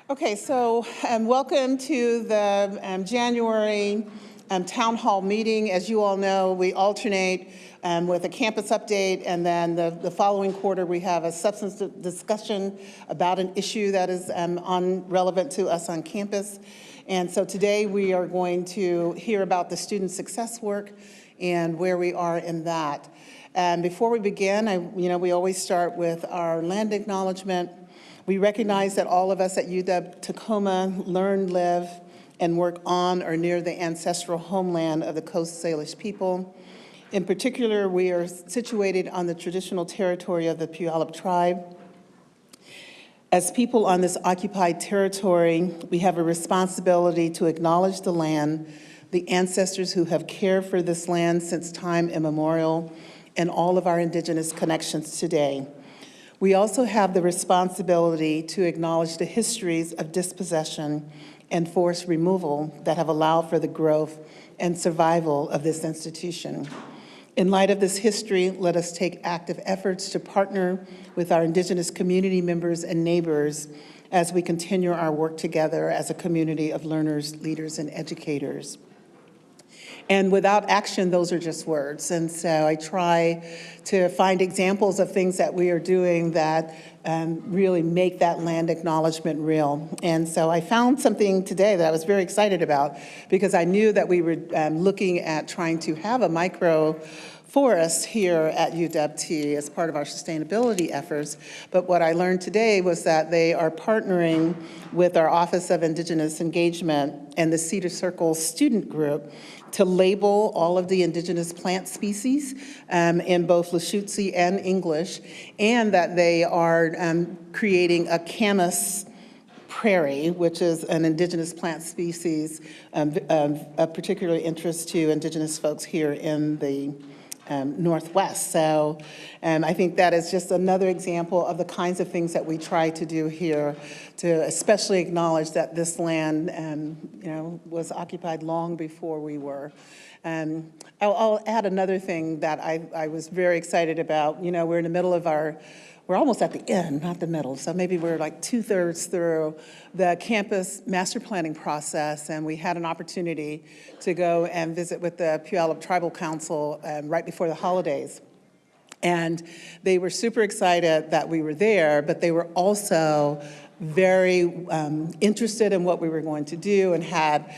Okay, so welcome to the January Town Hall meeting. As you all know, we alternate with a campus update, and then the following quarter we have a substantive discussion about an issue that is relevant to us on campus. And so today we are going to hear about the student success work and where we are in that. And before we begin, we always start with our land acknowledgement. We recognize that all of us at UW-Tacoma learn, live, and work on or near the ancestral homeland of the Coast Salish people. In particular, we are situated on the traditional territory of the Puyallup tribe. As people on this occupied territory, we have a responsibility to acknowledge the land, the ancestors who have cared for this land since time immemorial, and all of our indigenous connections today. We also have the responsibility to acknowledge the histories of dispossession and forced removal that have allowed for the growth and survival of this institution. In light of this history, let us take active efforts to partner with our indigenous community members and neighbors as we continue our work together as a community of learners, leaders, and educators. And without action, those are just words. And so I try to find examples of things that we are doing that really make that land acknowledgement real. And so I found something today that I was very excited about because I knew that we were looking at trying to have a micro forest here at UW-T as part of our sustainability efforts. But what I learned today was that they are partnering with our Office of Indigenous Engagement and the Cedar Circle Student Group to label all of the indigenous plant species in both Lushootseed and English, and that they are creating a camas prairie, which is an indigenous plant species of particular interest to indigenous folks here in the Northwest. So I think that is just another example of the kinds of things that we try to do here to especially acknowledge that this land was occupied long before we were. I'll add another thing that I was very excited about. We're in the middle of we're almost at the end, not the middle, so maybe we're like 2/3 through the campus master planning process, and we had an opportunity to go and visit with the Puyallup Tribal Council right before the holidays. And they were super excited that we were there, but they were also very interested in what we were going to do and had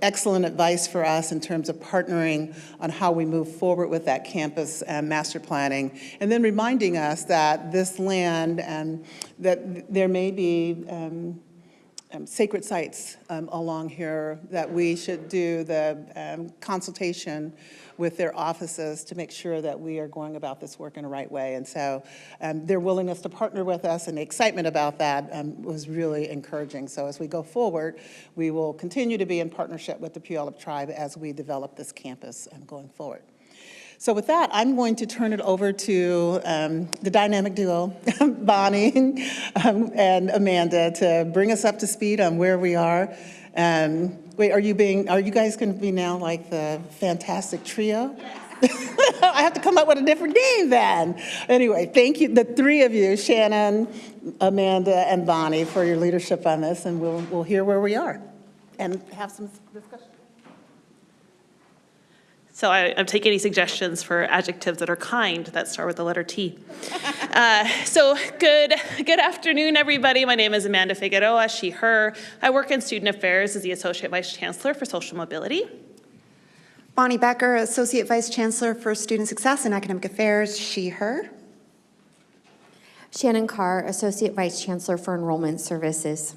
excellent advice for us in terms of partnering on how we move forward with that campus master planning. And then reminding us that this land that there may be sacred sites along here that we should do the consultation with their offices to make sure that we are going about this work in the right way. And so their willingness to partner with us and the excitement about that was really encouraging. So as we go forward, we will continue to be in partnership with the Puyallup Tribe as we develop this campus going forward. So with that, I'm going to turn it over to the dynamic duo, Bonnie and Amanda, to bring us up to speed on where we are. Wait, are you guys going to be now like the fantastic trio? Yes. I have to come up with a different name then. Anyway, thank you, the three of you, Shannon, Amanda, and Bonnie, for your leadership on this, and we'll hear where we are and have some discussion. So I'm taking any suggestions for adjectives that are kind that start with the letter T. So good afternoon, everybody. My name is Amanda Figueroa, she, her. I work in student affairs as the Associate Vice Chancellor for Social Mobility. Bonnie Becker, Associate Vice Chancellor for Student Success and Academic Affairs, she, her. Shannon Carr, Associate Vice Chancellor for Enrollment Services.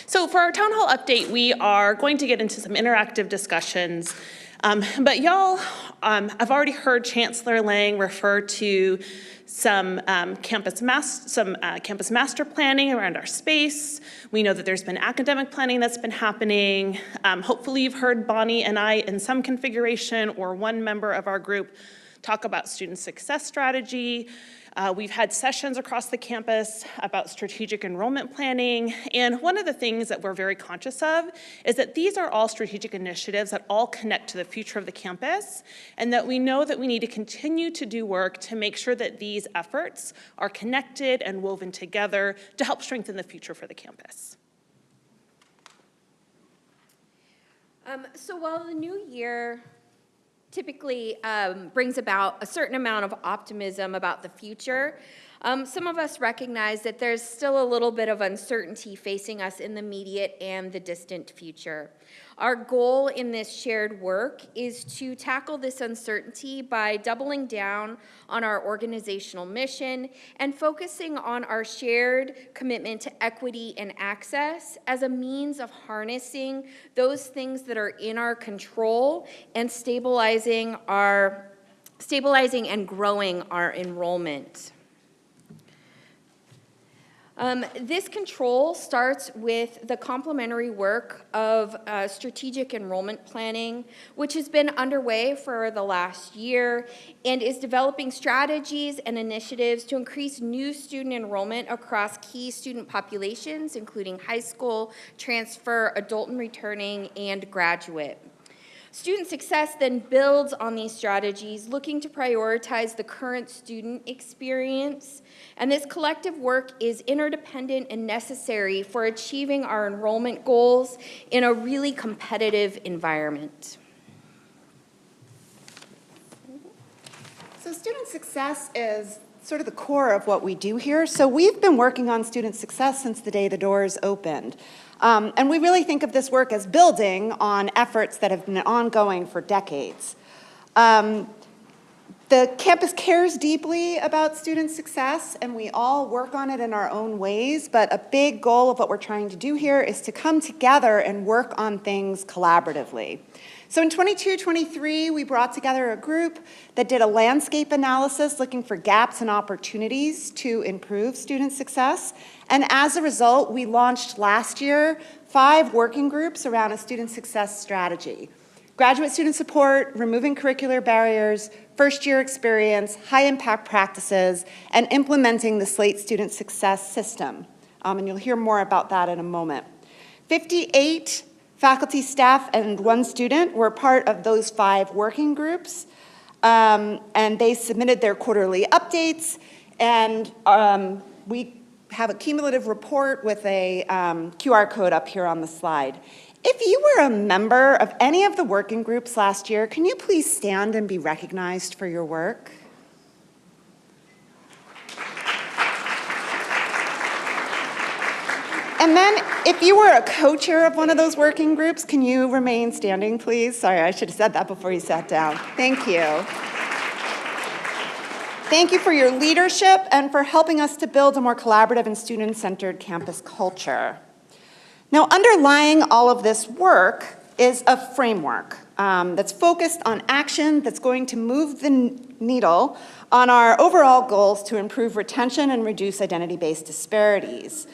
So for our town hall update, we are going to get into some interactive discussions. But y'all have already heard Chancellor Lang refer to some campus master planning around our space. We know that there's been academic planning that's been happening. Hopefully you've heard Bonnie and I in some configuration or one member of our group talk about student success strategy. We've had sessions across the campus about strategic enrollment planning, and one of the things that we're very conscious of is that these are all strategic initiatives that all connect to the future of the campus, and that we know that we need to continue to do work to make sure that these efforts are connected and woven together to help strengthen the future for the campus. So while the new year typically brings about a certain amount of optimism about the future, some of us recognize that there's still a little bit of uncertainty facing us in the immediate and the distant future. Our goal in this shared work is to tackle this uncertainty by doubling down on our organizational mission and focusing on our shared commitment to equity and access as a means of harnessing those things that are in our control and stabilizing and growing our enrollment. This control starts with the complementary work of strategic enrollment planning, which has been underway for the last year and is developing strategies and initiatives to increase new student enrollment across key student populations, including high school, transfer, adult and returning, and graduate. Student success then builds on these strategies, looking to prioritize the current student experience, and this collective work is interdependent and necessary for achieving our enrollment goals in a really competitive environment. So student success is sort of the core of what we do here. So we've been working on student success since the day the doors opened. And we really think of this work as building on efforts that have been ongoing for decades. The campus cares deeply about student success, and we all work on it in our own ways, but a big goal of what we're trying to do here is to come together and work on things collaboratively. So in 22-23, we brought together a group that did a landscape analysis looking for gaps and opportunities to improve student success. And as a result, we launched last year 5 working groups around a student success strategy. Graduate student support, removing curricular barriers, first-year experience, high-impact practices, and implementing the Slate student success system. And you'll hear more about that in a moment. 58 faculty, staff, and 1 student were part of those 5 working groups, and they submitted their quarterly updates, and we have a cumulative report with a QR code up here on the slide. If you were a member of any of the working groups last year, can you please stand and be recognized for your work? And then, if you were a co-chair of one of those working groups, can you remain standing, please? Sorry, I should have said that before you sat down. Thank you. Thank you for your leadership and for helping us to build a more collaborative and student-centered campus culture. Now, underlying all of this work is a framework that's focused on action that's going to move the needle on our overall goals to improve retention and reduce identity-based disparities.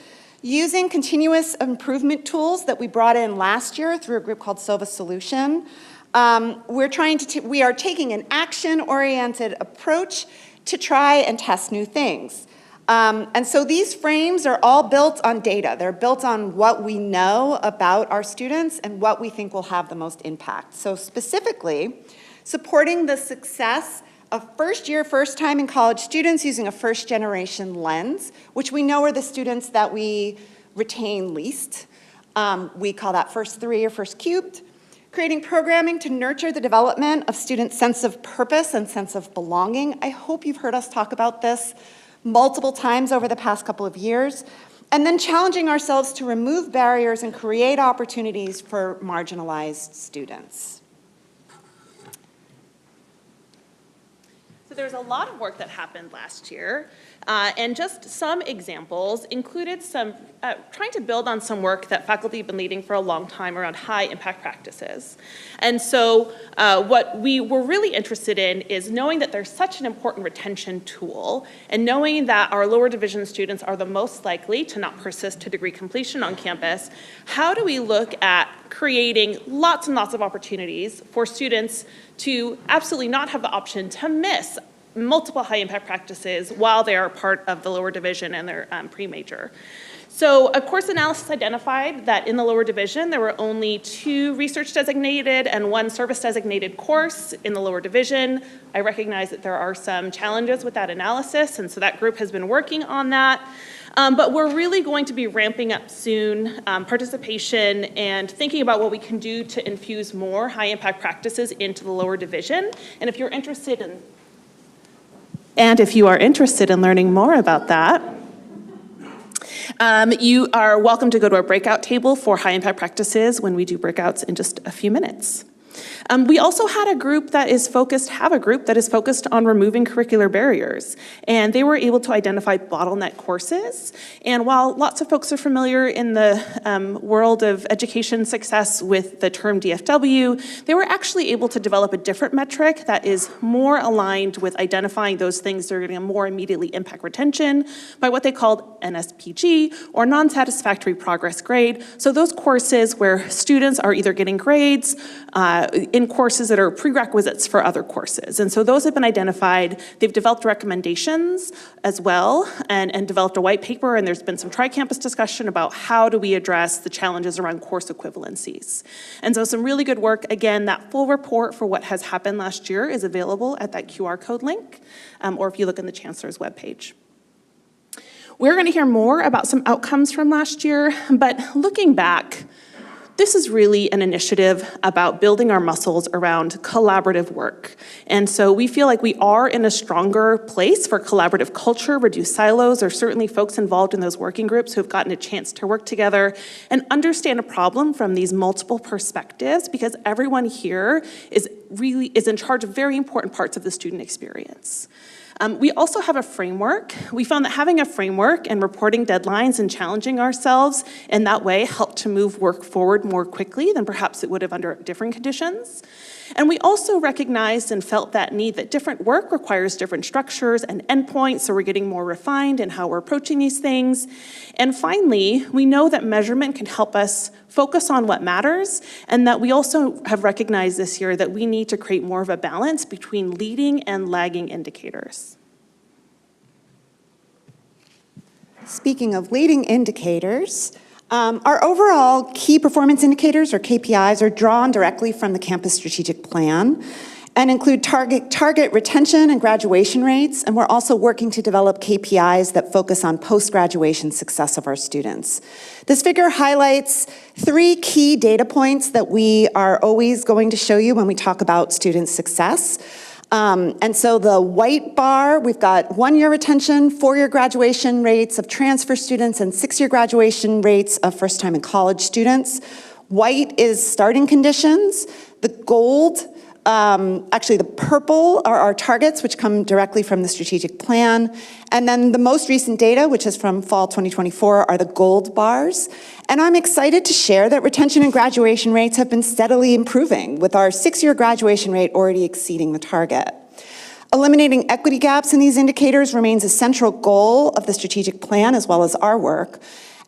Using continuous improvement tools that we brought in last year through a group called Silva Solution, we are taking an action-oriented approach to try and test new things. And so these frames are all built on data. They're built on what we know about our students and what we think will have the most impact. So specifically, supporting the success of first-year, first-time in college students using a first-generation lens, which we know are the students that we retain least. We call that first 3 or first cubed. Creating programming to nurture the development of students' sense of purpose and sense of belonging. I hope you've heard us talk about this multiple times over the past couple of years. And then challenging ourselves to remove barriers and create opportunities for marginalized students. So there's a lot of work that happened last year, and just some examples included some trying to build on some work that faculty have been leading for a long time around high impact practices. And so what we were really interested in is knowing that there's such an important retention tool, and knowing that our lower division students are the most likely to not persist to degree completion on campus. How do we look at creating lots and lots of opportunities for students to absolutely not have the option to miss multiple high-impact practices while they are part of the lower division and their pre-major. So a course analysis identified that in the lower division, there were only 2 research designated and 1 service designated course in the lower division. I recognize that there are some challenges with that analysis, and so that group has been working on that. But we're really going to be ramping up soon participation and thinking about what we can do to infuse more high impact practices into the lower division. And if you are interested in learning more about that, you are welcome to go to our breakout table for high impact practices when we do breakouts in just a few minutes. We also have a group that is focused on removing curricular barriers, and they were able to identify bottleneck courses. And while lots of folks are familiar in the world of education success with the term DFW, they were actually able to develop a different metric that is more aligned with identifying those things that are going to more immediately impact retention by what they called NSPG, or non-satisfactory progress grade. So those courses where students are either getting grades in courses that are prerequisites for other courses. And so those have been identified. They've developed recommendations as well and developed a white paper, and there's been some tri-campus discussion about how do we address the challenges around course equivalencies. And so some really good work. Again, that full report for what has happened last year is available at that QR code link, or if you look in the Chancellor's webpage. We're going to hear more about some outcomes from last year, but looking back, this is really an initiative about building our muscles around collaborative work. And so we feel like we are in a stronger place for collaborative culture, reduce silos. There's certainly folks involved in those working groups who have gotten a chance to work together and understand a problem from these multiple perspectives, because everyone here is in charge of very important parts of the student experience. We also have a framework. We found that having a framework and reporting deadlines and challenging ourselves in that way helped to move work forward more quickly than perhaps it would have under different conditions. And we also recognized and felt that need that different work requires different structures and endpoints, so we're getting more refined in how we're approaching these things. And finally, we know that measurement can help us focus on what matters, and that we also have recognized this year that we need to create more of a balance between leading and lagging indicators. Speaking of leading indicators, our overall key performance indicators, or KPIs, are drawn directly from the campus strategic plan and include target retention and graduation rates, and we're also working to develop KPIs that focus on post-graduation success of our students. This figure highlights 3 key data points that we are always going to show you when we talk about student success. And so the white bar, we've got 1-year retention, 4-year graduation rates of transfer students, and 6-year graduation rates of first-time in college students. White is starting conditions. The gold, actually the purple are our targets, which come directly from the strategic plan. And then the most recent data, which is from fall 2024, are the gold bars. And I'm excited to share that retention and graduation rates have been steadily improving, with our 6-year graduation rate already exceeding the target. Eliminating equity gaps in these indicators remains a central goal of the strategic plan, as well as our work.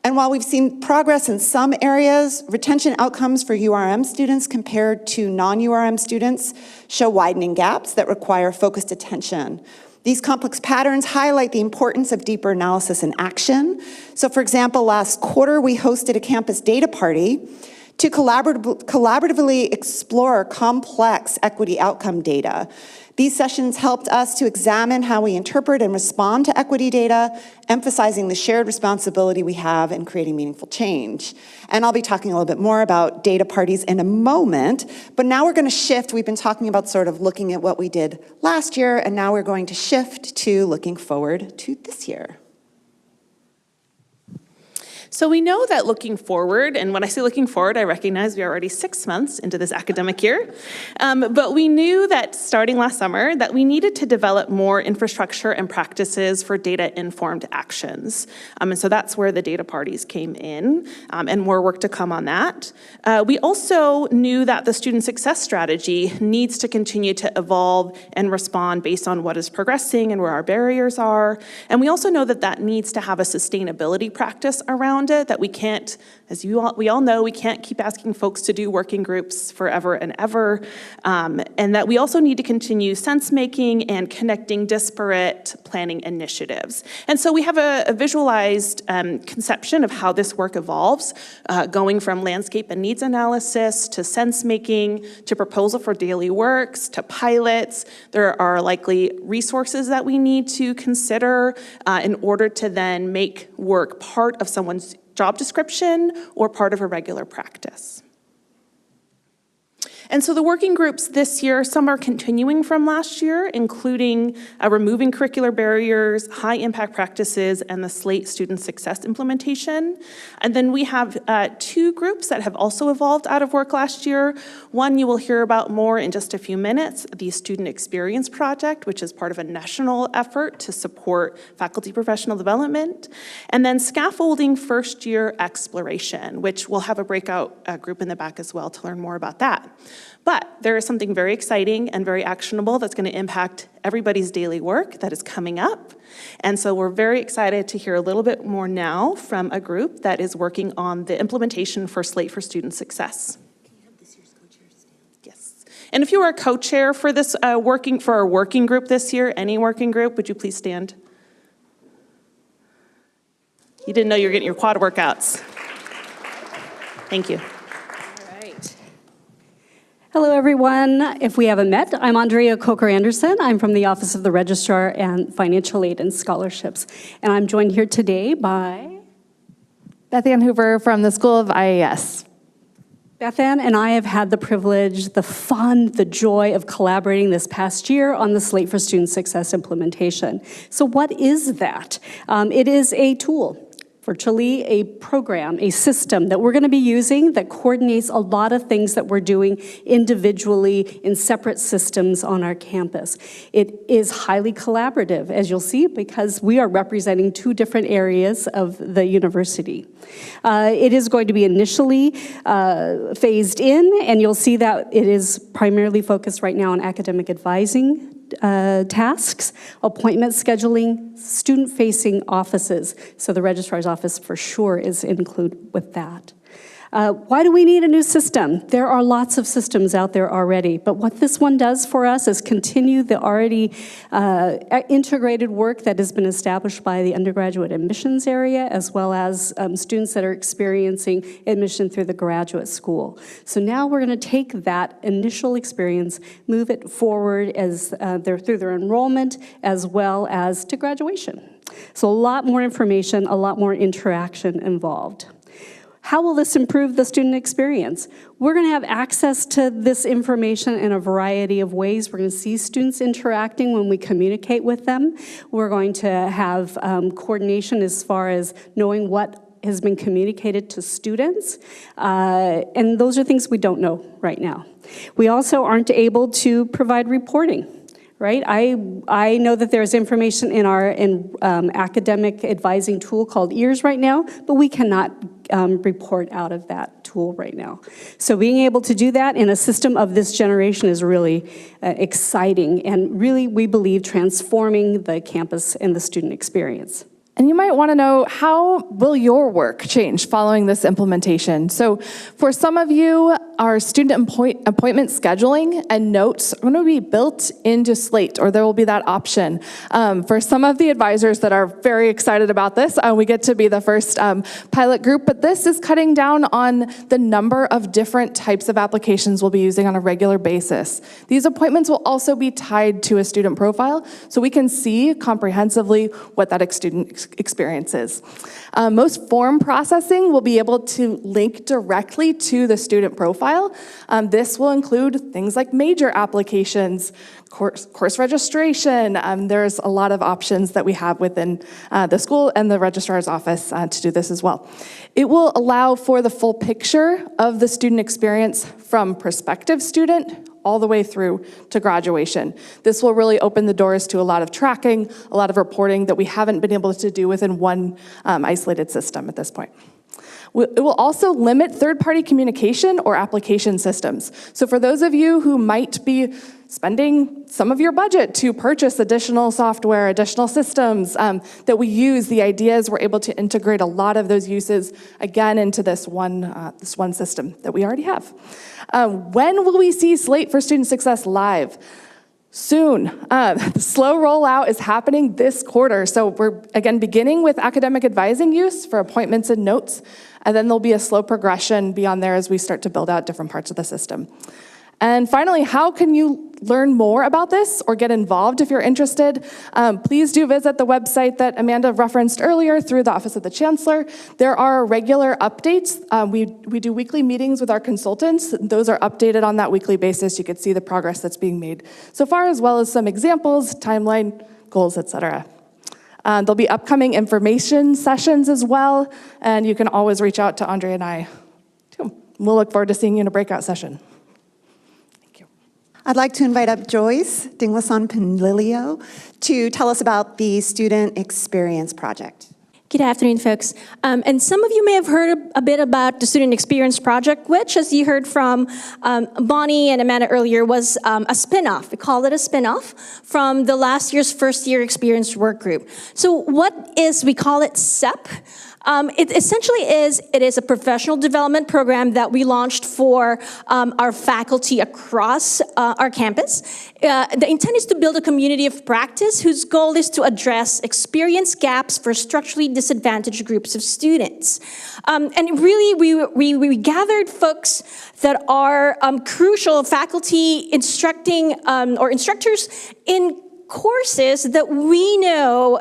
And while we've seen progress in some areas, retention outcomes for URM students compared to non-URM students show widening gaps that require focused attention. These complex patterns highlight the importance of deeper analysis and action. So for example, last quarter, we hosted a campus data party to collaboratively explore complex equity outcome data. These sessions helped us to examine how we interpret and respond to equity data, emphasizing the shared responsibility we have in creating meaningful change. And I'll be talking a little bit more about data parties in a moment, but now we're going to shift. We've been talking about sort of looking at what we did last year, and now we're going to shift to looking forward to this year. So we know that looking forward, and when I say looking forward, I recognize we are already 6 months into this academic year, but we knew that starting last summer that we needed to develop more infrastructure and practices for data-informed actions. And so that's where the data parties came in, and more work to come on that. We also knew that the student success strategy needs to continue to evolve and respond based on what is progressing and where our barriers are. And we also know that that needs to have a sustainability practice around around it, that we can't, as we all know, we can't keep asking folks to do working groups forever and ever, and that we also need to continue sense-making and connecting disparate planning initiatives. And so we have a visualized conception of how this work evolves, going from landscape and needs analysis to sense-making to proposal for daily works to pilots. There are likely resources that we need to consider in order to then make work part of someone's job description or part of a regular practice. And so the working groups this year, some are continuing from last year, including removing curricular barriers, high impact practices, and the SLATE student success implementation. And then we have 2 groups that have also evolved out of work last year. One you will hear about more in just a few minutes, the Student Experience Project, which is part of a national effort to support faculty professional development. And then Scaffolding First Year Exploration, which we'll have a breakout group in the back as well to learn more about that. But there is something very exciting and very actionable that's going to impact everybody's daily work that is coming up. And so we're very excited to hear a little bit more now from a group that is working on the implementation for SLATE for Student Success. Can you have this year's co-chair stand? Yes. And if you are a co-chair for this our working group this year, any working group, would you please stand? You didn't know you were getting your quad workouts. Thank you. Hello, everyone. If we haven't met, I'm Andrea Coker-Anderson. I'm from the Office of the Registrar and Financial Aid and Scholarships. And I'm joined here today by Beth Ann Hoover from the School of IAS. Beth Ann and I have had the privilege, the fun, the joy of collaborating this past year on the SLATE for Student Success implementation. So what is that? It is a tool. Virtually a program, a system that we're going to be using that coordinates a lot of things that we're doing individually in separate systems on our campus. It is highly collaborative, as you'll see, because we are representing 2 different areas of the university. It is going to be initially phased in, and you'll see that it is primarily focused right now on academic advising tasks, appointment scheduling, student-facing offices. So the registrar's office for sure is included with that. Why do we need a new system? There are lots of systems out there already, but what this one does for us is continue the already integrated work that has been established by the undergraduate admissions area, as well as students that are experiencing admission through the graduate school. So now we're going to take that initial experience, move it forward as they're through their enrollment, as well as to graduation. So a lot more information, a lot more interaction involved. How will this improve the student experience? We're going to have access to this information in a variety of ways. We're going to see students interacting when we communicate with them. We're going to have coordination as far as knowing what has been communicated to students. And those are things we don't know right now. We also aren't able to provide reporting. Right? I know that there's information in our academic advising tool called EARS right now, but we cannot report out of that tool right now. So being able to do that in a system of this generation is really exciting and really, we believe, transforming the campus and the student experience. And you might want to know, how will your work change following this implementation? So for some of you, our student appointment scheduling and notes are going to be built into SLATE, or there will be that option. For some of the advisors that are very excited about this, we get to be the first pilot group, but this is cutting down on the number of different types of applications we'll be using on a regular basis. These appointments will also be tied to a student profile, so we can see comprehensively what that student experience is. Most form processing will be able to link directly to the student profile. This will include things like major applications, course registration. There's a lot of options that we have within the school and the registrar's office to do this as well. It will allow for the full picture of the student experience from prospective student all the way through to graduation. This will really open the doors to a lot of tracking, a lot of reporting that we haven't been able to do within one isolated system at this point. It will also limit third-party communication or application systems. So for those of you who might be spending some of your budget to purchase additional software, additional systems that we use, the idea is we're able to integrate a lot of those uses again into this one system that we already have. When will we see Slate for Student Success live? Soon. The slow rollout is happening this quarter. So we're, again, beginning with academic advising use for appointments and notes, and then there'll be a slow progression beyond there as we start to build out different parts of the system. And finally, how can you learn more about this or get involved if you're interested? Please do visit the website that Amanda referenced earlier through the Office of the Chancellor. There are regular updates. We do weekly meetings with our consultants. Those are updated on that weekly basis. You can see the progress that's being made so far, as well as some examples, timeline, goals, etc. There'll be upcoming information sessions as well, and you can always reach out to Andre and I, too. We'll look forward to seeing you in a breakout session. I'd like to invite up Joyce Dinglason-Penlilio to tell us about the Student Experience Project. Good afternoon, folks. And some of you may have heard a bit about the Student Experience Project, which, as you heard from Bonnie and Amanda earlier, was a spin-off. We call it a spin-off from the last year's first-year experience work group. So we call it SEP. It essentially is a professional development program that we launched for our faculty across our campus. The intent is to build a community of practice whose goal is to address experience gaps for structurally disadvantaged groups of students. And really, we gathered folks that are crucial faculty instructing or instructors in courses that we know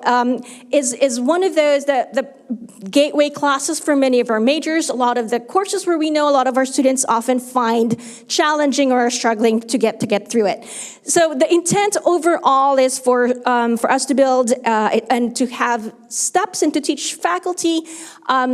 is one of those the gateway classes for many of our majors. A lot of the courses where we know a lot of our students often find challenging or are struggling to get through it. So the intent overall is for us to build and to have steps and to teach faculty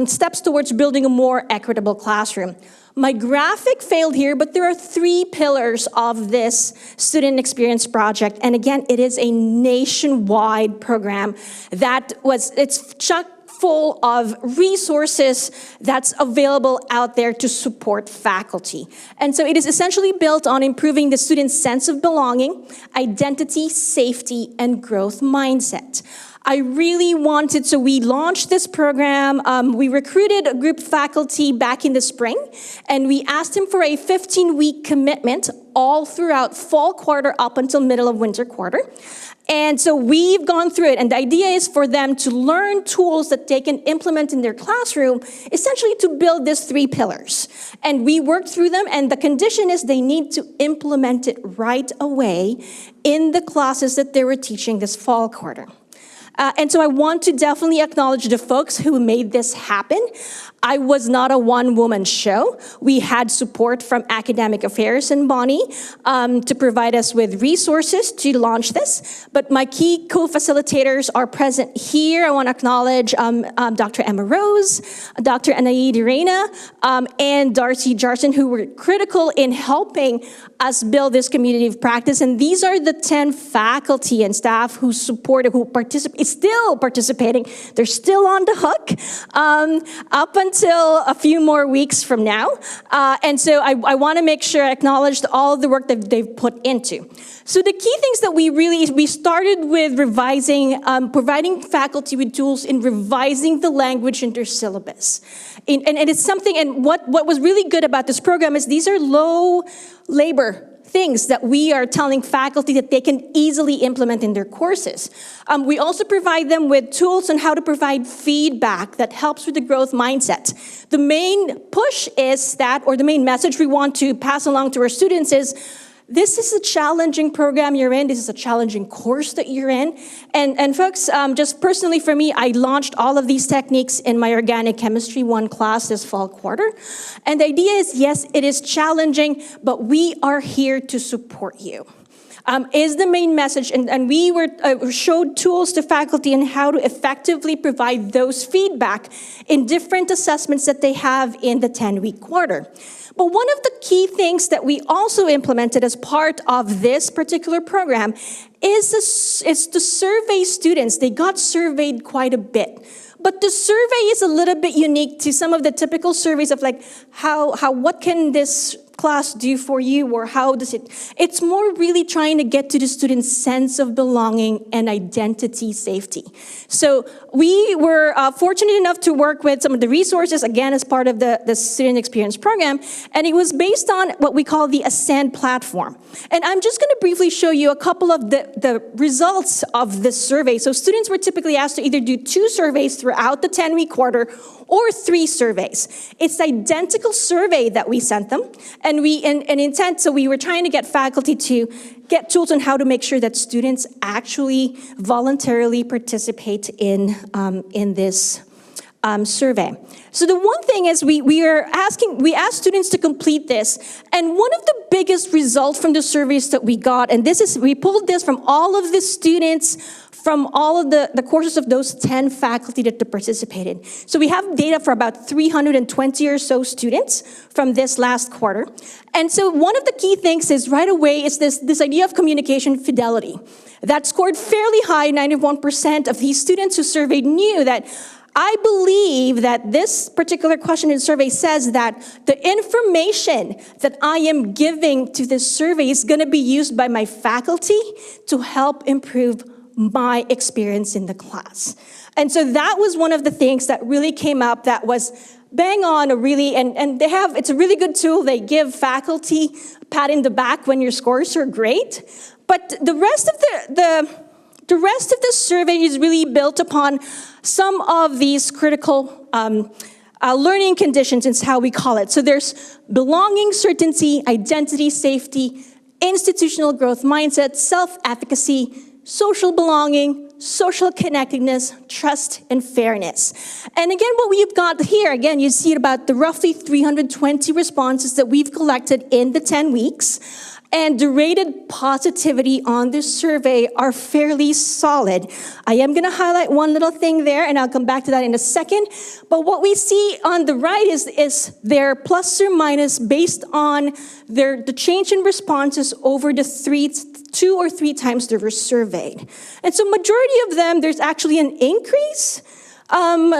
steps towards building a more equitable classroom. My graphic failed here, but there are 3 pillars of this Student Experience Project. And again, it is a nationwide program it's chock full of resources that's available out there to support faculty. And so it is essentially built on improving the student's sense of belonging, identity, safety, and growth mindset. I really wanted, so we launched this program. We recruited a group of faculty back in the spring, and we asked them for a 15-week commitment all throughout fall quarter up until middle of winter quarter. And so we've gone through it, and the idea is for them to learn tools that they can implement in their classroom, essentially to build these 3 pillars. And we worked through them, and the condition is they need to implement it right away in the classes that they were teaching this fall quarter. And so I want to definitely acknowledge the folks who made this happen. I was not a one-woman show. We had support from Academic Affairs and Bonnie to provide us with resources to launch this. But my key co-facilitators are present here. I want to acknowledge Dr. Emma Rose, Dr. Anaid Reina, and Darcy Jarson, who were critical in helping us build this community of practice. And these are the 10 faculty and staff who supported, who participate, still participating. They're still on the hook up until a few more weeks from now. And so I want to make sure I acknowledge all of the work that they've put into. So the key things that we started with revising, providing faculty with tools in revising the language in their syllabus. And it's something, and what was really good about this program is these are low labor things that we are telling faculty that they can easily implement in their courses. We also provide them with tools on how to provide feedback that helps with the growth mindset. The main push is that, or the main message we want to pass along to our students is, this is a challenging program you're in. This is a challenging course that you're in. And folks, just personally for me, I launched all of these techniques in my Organic Chemistry 1 class this fall quarter. And the idea is, yes, it is challenging, but we are here to support you. Is the main message, and we showed tools to faculty on how to effectively provide those feedback in different assessments that they have in the 10-week quarter. But one of the key things that we also implemented as part of this particular program is to survey students. They got surveyed quite a bit. But the survey is a little bit unique to some of the typical surveys of like, what can this class do for you, or how does it? It's more really trying to get to the student's sense of belonging and identity safety. So we were fortunate enough to work with some of the resources, again, as part of the Student Experience Program, and it was based on what we call the Ascend platform. And I'm just going to briefly show you a couple of the results of this survey. So students were typically asked to either do 2 surveys throughout the 10-week quarter or 3 surveys. It's the identical survey that we sent them, and so we were trying to get faculty to get tools on how to make sure that students actually voluntarily participate in this survey. So the one thing is we asked students to complete this, and one of the biggest results from the surveys that we got, and we pulled this from all of the students from all of the courses of those 10 faculty that participated. So we have data for about 320 or so students from this last quarter. And so one of the key things is right away is this idea of communication fidelity. That scored fairly high. 91% of these students who surveyed knew that I believe that this particular question in survey says that the information that I am giving to this survey is going to be used by my faculty to help improve my experience in the class. And so that was one of the things that really came up that was bang on, and it's a really good tool. They give faculty a pat in the back when your scores are great. But the rest of the survey is really built upon some of these critical learning conditions, is how we call it. So there's belonging, certainty, identity, safety, institutional growth mindset, self-efficacy, social belonging, social connectedness, trust, and fairness. And again, what we've got here, again, you see about the roughly 320 responses that we've collected in the 10 weeks. And the rated positivity on this survey are fairly solid. I am going to highlight one little thing there, and I'll come back to that in a second. But what we see on the right is their plus or minus based on the change in responses over the 2 or 3 times they were surveyed. And so majority of them, there's actually an increase from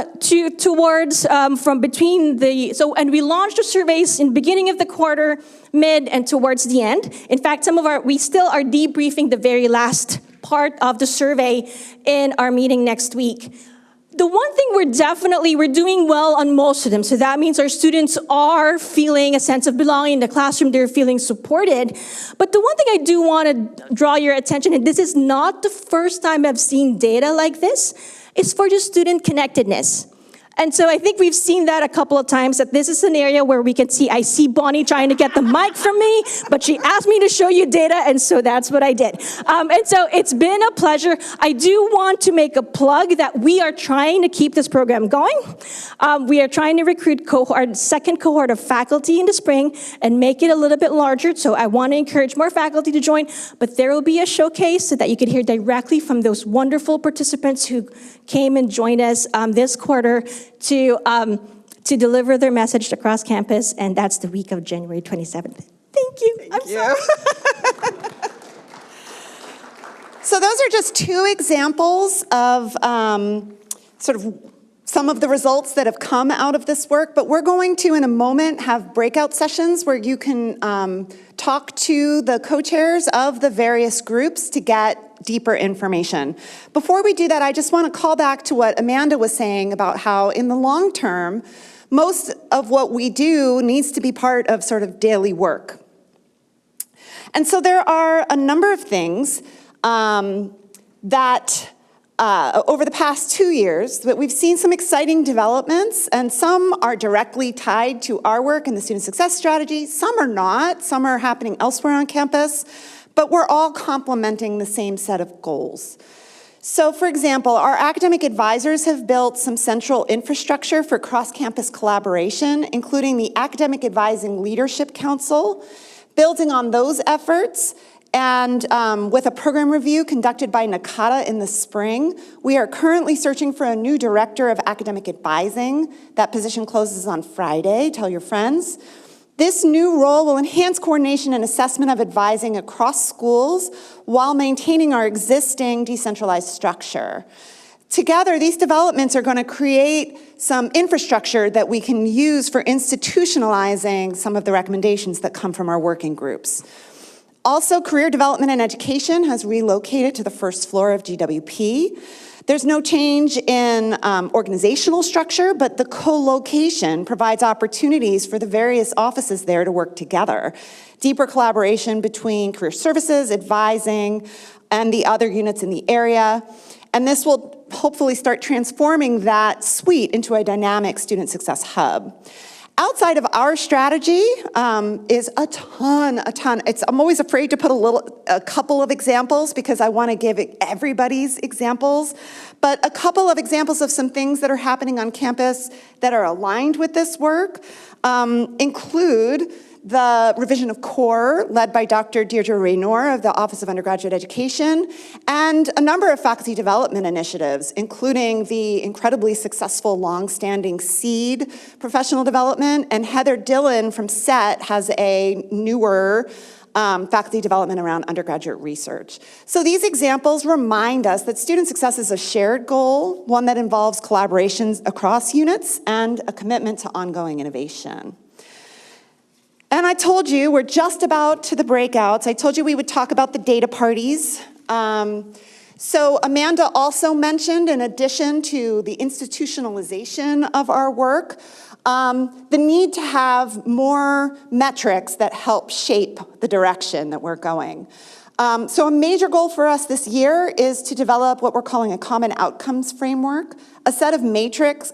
between and we launched the surveys in the beginning of the quarter, mid, and towards the end. In fact, we still are debriefing the very last part of the survey in our meeting next week. The one thing we're doing well on most of them. So that means our students are feeling a sense of belonging in the classroom. They're feeling supported. But the one thing I do want to draw your attention, and this is not the first time I've seen data like this, is for the student connectedness. And so I think we've seen that a couple of times, that this is an area where we can see, I see Bonnie trying to get the mic from me, but she asked me to show you data, and so that's what I did. And so it's been a pleasure. I do want to make a plug that we are trying to keep this program going. We are trying to recruit our second cohort of faculty in the spring and make it a little bit larger. So I want to encourage more faculty to join, but there will be a showcase so that you can hear directly from those wonderful participants who came and joined us this quarter to deliver their message across campus, and that's the week of January 27th. Thank you. Thank you. So those are just 2 examples of sort of some of the results that have come out of this work, but we're going to, in a moment, have breakout sessions where you can talk to the co-chairs of the various groups to get deeper information. Before we do that, I just want to call back to what Amanda was saying about how in the long term, most of what we do needs to be part of sort of daily work. And so there are a number of things that over the past 2 years, that we've seen some exciting developments, and some are directly tied to our work in the student success strategy. Some are not. Some are happening elsewhere on campus, but we're all complementing the same set of goals. So, for example, our academic advisors have built some central infrastructure for cross-campus collaboration, including the Academic Advising Leadership Council. Building on those efforts, and with a program review conducted by NACADA in the spring, we are currently searching for a new director of academic advising. That position closes on Friday. Tell your friends. This new role will enhance coordination and assessment of advising across schools while maintaining our existing decentralized structure. Together, these developments are going to create some infrastructure that we can use for institutionalizing some of the recommendations that come from our working groups. Also, Career Development and Education has relocated to the first floor of GWP. There's no change in organizational structure, but the co-location provides opportunities for the various offices there to work together. Deeper collaboration between career services, advising, and the other units in the area. And this will hopefully start transforming that suite into a dynamic student success hub. Outside of our strategy is a ton. I'm always afraid to put a couple of examples because I want to give everybody's examples, but a couple of examples of some things that are happening on campus that are aligned with this work include the revision of CORE, led by Dr. Deirdre Raynor of the Office of Undergraduate Education, and a number of faculty development initiatives, including the incredibly successful, long-standing SEED professional development, and Heather Dillon from SET has a newer faculty development around undergraduate research. So these examples remind us that student success is a shared goal, one that involves collaborations across units and a commitment to ongoing innovation. And I told you, we're just about to the breakouts. I told you we would talk about the data parties. So Amanda also mentioned, in addition to the institutionalization of our work, the need to have more metrics that help shape the direction that we're going. So a major goal for us this year is to develop what we're calling a common outcomes framework, a set of metrics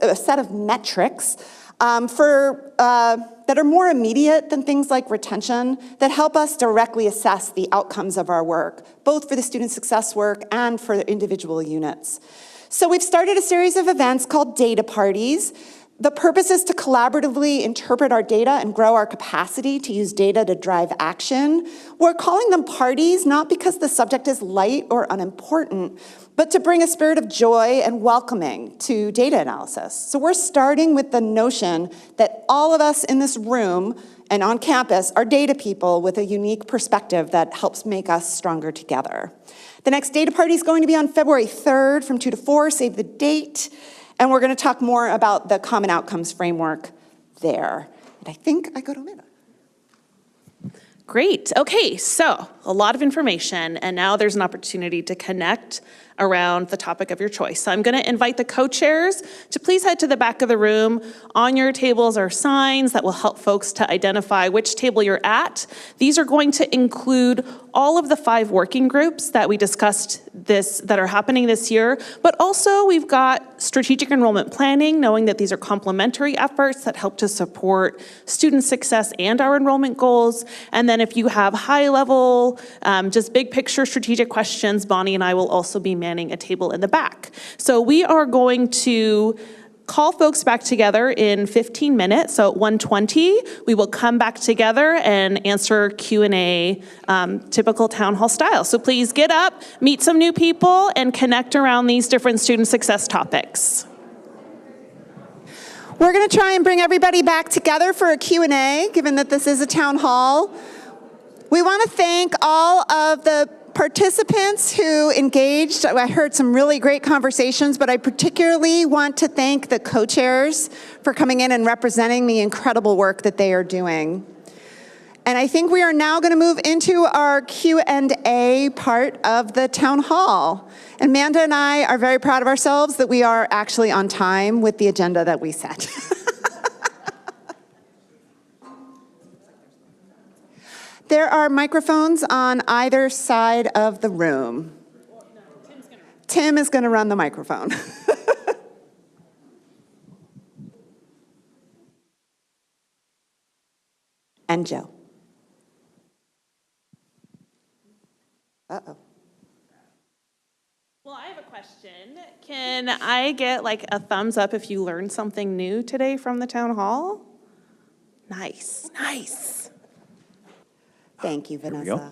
that are more immediate than things like retention, that help us directly assess the outcomes of our work, both for the student success work and for the individual units. So we've started a series of events called data parties. The purpose is to collaboratively interpret our data and grow our capacity to use data to drive action. We're calling them parties not because the subject is light or unimportant, but to bring a spirit of joy and welcoming to data analysis. So we're starting with the notion that all of us in this room and on campus are data people with a unique perspective that helps make us stronger together. The next data party is going to be on February 3rd from 2 to 4, save the date. And we're going to talk more about the Common Outcomes Framework there. And I think I go to Amanda. Great. Okay, so a lot of information, and now there's an opportunity to connect around the topic of your choice. So I'm going to invite the co-chairs to please head to the back of the room. On your tables are signs that will help folks to identify which table you're at. These are going to include all of the 5 working groups that we discussed that are happening this year, but also we've got strategic enrollment planning, knowing that these are complementary efforts that help to support student success and our enrollment goals. And then if you have high level, just big picture strategic questions, Bonnie and I will also be manning a table in the back. So we are going to call folks back together in 15 minutes. So at 1:20, we will come back together and answer Q&A, typical town hall style. So please get up, meet some new people, and connect around these different student success topics. We're going to try and bring everybody back together for a Q&A, given that this is a town hall. We want to thank all of the participants who engaged. I heard some really great conversations, but I particularly want to thank the co-chairs for coming in and representing the incredible work that they are doing. And I think we are now going to move into our Q&A part of the town hall. Amanda and I are very proud of ourselves that we are actually on time with the agenda that we set. There are microphones on either side of the room. Tim is going to run the microphone. And Joe. Uh-oh. Well, I have a question. Can I get like a thumbs up if you learned something new today from the town hall? Nice, nice. Thank you, Vanessa.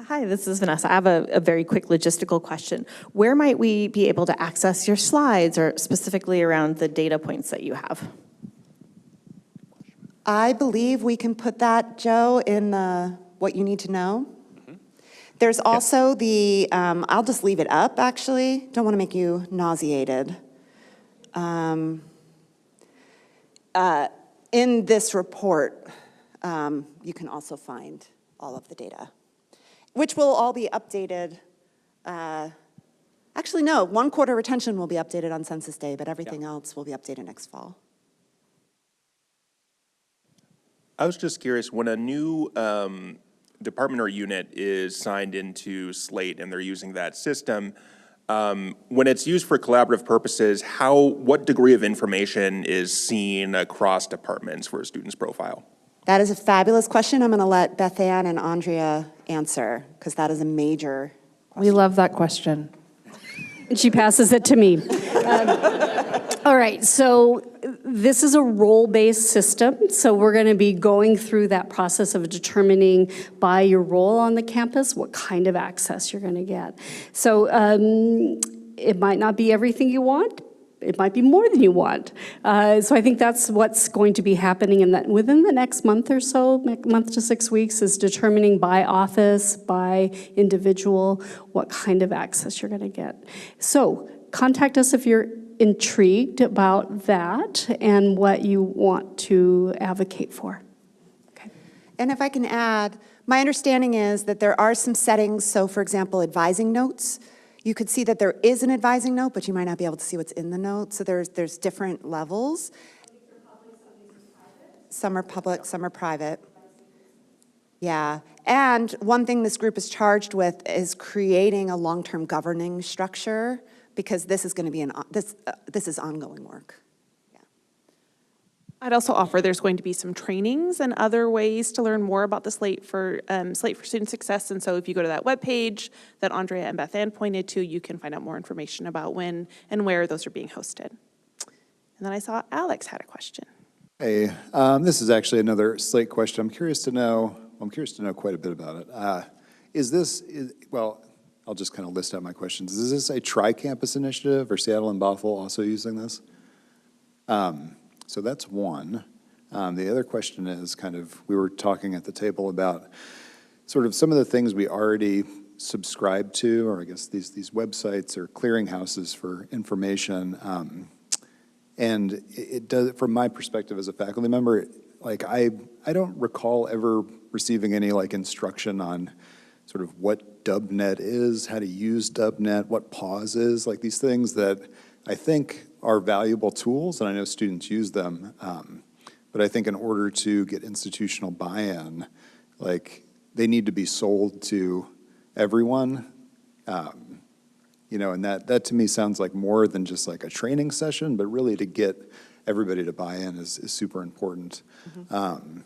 Hi, this is Vanessa. I have a very quick logistical question. Where might we be able to access your slides, or specifically around the data points that you have? I believe we can put that, Joe, in the what you need to know. There's also the, I'll just leave it up, actually. Don't want to make you nauseated. In this report, you can also find all of the data, which will all be updated. Actually, no, 1 quarter retention will be updated on Census Day, but everything else will be updated next fall. I was just curious, when a new department or unit is signed into Slate and they're using that system, when it's used for collaborative purposes, what degree of information is seen across departments for a student's profile? That is a fabulous question. I'm going to let Beth Ann and Andrea answer, because that is a major We love that question. And she passes it to me. All right, so this is a role-based system, so we're going to be going through that process of determining by your role on the campus what kind of access you're going to get. So it might not be everything you want. It might be more than you want. So I think that's what's going to be happening within the next month or so, month to 6 weeks, is determining by office, by individual, what kind of access you're going to get. So contact us if you're intrigued about that and what you want to advocate for. Okay. And if I can add, my understanding is that there are some settings, so for example, advising notes. You could see that there is an advising note, but you might not be able to see what's in the note. So there's different levels. Some are public, some are private. Yeah, and one thing this group is charged with is creating a long-term governing structure, because this is going to be this is ongoing work. Yeah. I'd also offer there's going to be some trainings and other ways to learn more about the Slate for Student Success. And so if you go to that webpage that Andrea and Beth Ann pointed to, you can find out more information about when and where those are being hosted. And then I saw Alex had a question. Hey, this is actually another Slate question. I'm curious to know quite a bit about it. Well, I'll just kind of list out my questions. Is this a tri-campus initiative, or Seattle and Bothell also using this? So that's one. The other question is we were talking at the table about sort of some of the things we already subscribe to, or I guess these websites or clearinghouses for information. And it does, from my perspective as a faculty member, I don't recall ever receiving any instruction on sort of what DubNet is, how to use DubNet, what PAWS is, these things that I think are valuable tools, and I know students use them. But I think in order to get institutional buy-in, they need to be sold to everyone. And that to me sounds like more than just a training session, but really to get everybody to buy in is super important. Mm-hmm.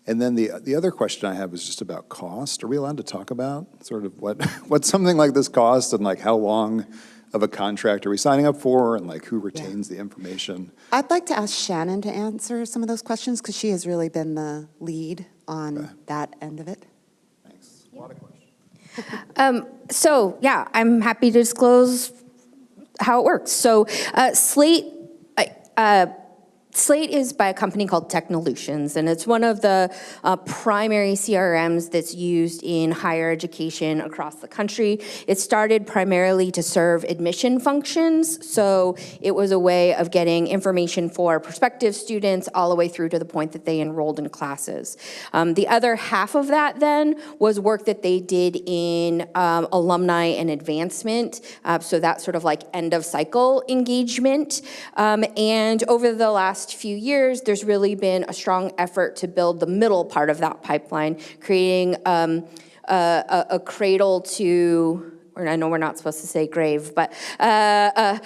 And then the other question I have is just about cost. Are we allowed to talk about sort of what something like this costs, and how long of a contract are we signing up for, and who retains the information? I'd like to ask Shannon to answer some of those questions, because she has really been the lead on that end of it. Thanks. A lot of questions. So yeah, I'm happy to disclose how it works. So Slate is by a company called Technolutions, and it's one of the primary CRMs that's used in higher education across the country. It started primarily to serve admission functions, so it was a way of getting information for prospective students all the way through to the point that they enrolled in classes. The other half of that then was work that they did in alumni and advancement, so that sort of end of cycle engagement. And over the last few years, there's really been a strong effort to build the middle part of that pipeline, creating a cradle to, or I know we're not supposed to say grave, but a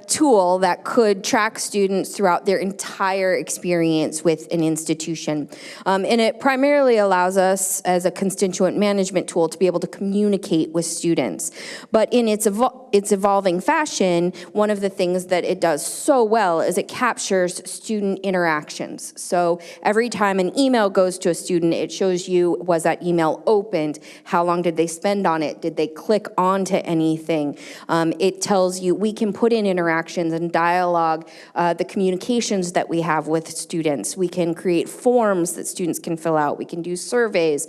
tool that could track students throughout their entire experience with an institution. And it primarily allows us as a constituent management tool to be able to communicate with students. But in its its evolving fashion, one of the things that it does so well is it captures student interactions. So every time an email goes to a student, it shows you, was that email opened? How long did they spend on it? Did they click onto anything? It tells you, we can put in interactions and dialogue, the communications that we have with students. We can create forms that students can fill out. We can do surveys.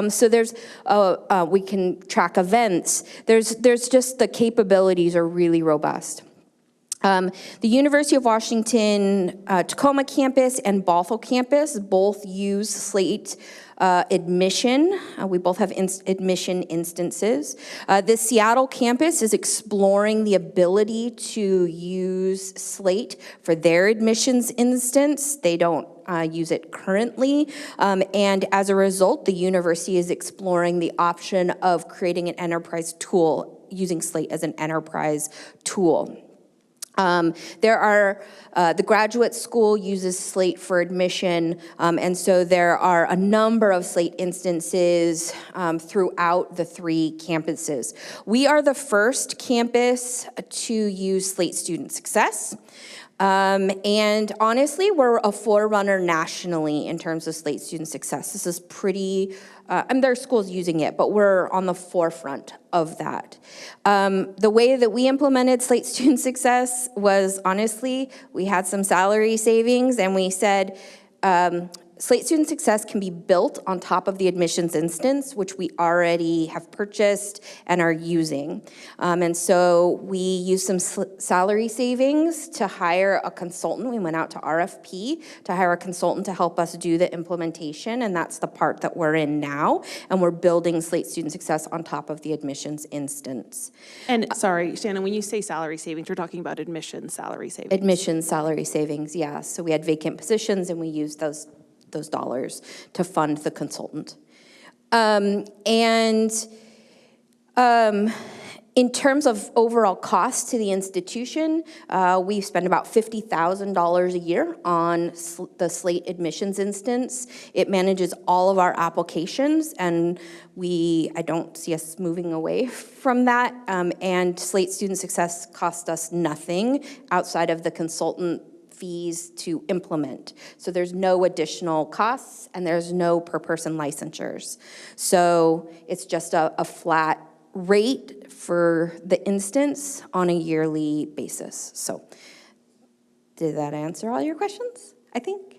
So there's, we can track events. There's just, the capabilities are really robust. The University of Washington Tacoma campus and Bothell campus both use Slate admission. We both have admission instances. The Seattle campus is exploring the ability to use Slate for their admissions instance. They don't use it currently, and as a result, the university is exploring the option of creating an enterprise tool, using Slate as an enterprise tool. There are, the graduate school uses Slate for admission, and so there are a number of Slate instances throughout the 3 campuses. We are the first campus to use Slate Student Success. And honestly, we're a forerunner nationally in terms of Slate Student Success. This is pretty, and there are schools using it, but we're on the forefront of that. The way that we implemented Slate Student Success was, honestly, we had some salary savings and we said, Slate Student Success can be built on top of the admissions instance, which we already have purchased and are using. And so we used some salary savings to hire a consultant. We went out to RFP to hire a consultant to help us do the implementation, and that's the part that we're in now. And we're building Slate Student Success on top of the admissions instance. And sorry, Shannon, when you say salary savings, you're talking about admission salary savings. Admissions salary savings, yeah. So we had vacant positions and we used those dollars to fund the consultant. In terms of overall cost to the institution, we spend about $50,000 a year on the Slate admissions instance. It manages all of our applications, and I don't see us moving away from that. And Slate Student Success cost us nothing outside of the consultant fees to implement. So there's no additional costs and there's no per person licensures. So it's just a flat rate for the instance on a yearly basis. So did that answer all your questions, I think?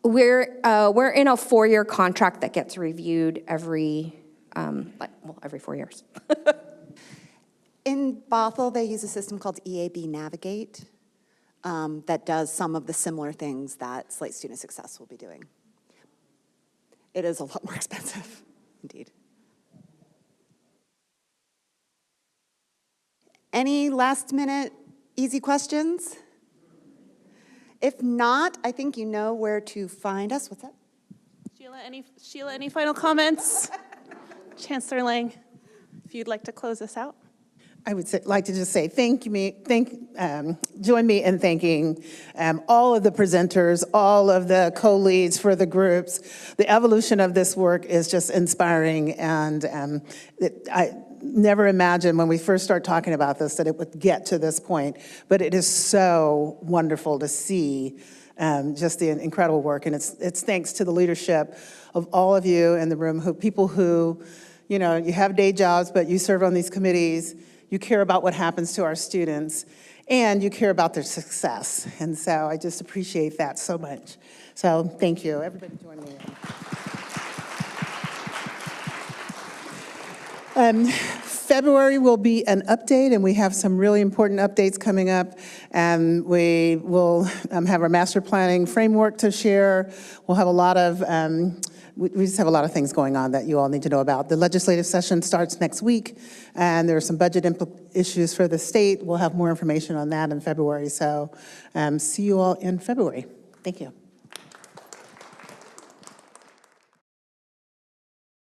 We're in a 4-year contract that gets reviewed every 4 years. In Bothell, they use a system called EAB Navigate that does some of the similar things that Slate Student Success will be doing. It is a lot more expensive, indeed. Any last-minute easy questions? If not, I think you know where to find us. What's that? Sheila, any final comments? Chancellor Lang, if you'd like to close us out. I would like to just say join me in thanking all of the presenters, all of the co-leads for the groups. The evolution of this work is just inspiring, and I never imagined when we first started talking about this that it would get to this point, but it is so wonderful to see just the incredible work, and it's thanks to the leadership of all of you in the room, people who, you know, you have day jobs, but you serve on these committees. You care about what happens to our students, and you care about their success. And so I just appreciate that so much. So thank you. Everybody join me in. February will be an update, and we have some really important updates coming up. We will have our master planning framework to share. We'll have a lot of we just have a lot of things going on that you all need to know about. The legislative session starts next week, and there are some budget issues for the state. We'll have more information on that in February, so see you all in February. Thank you.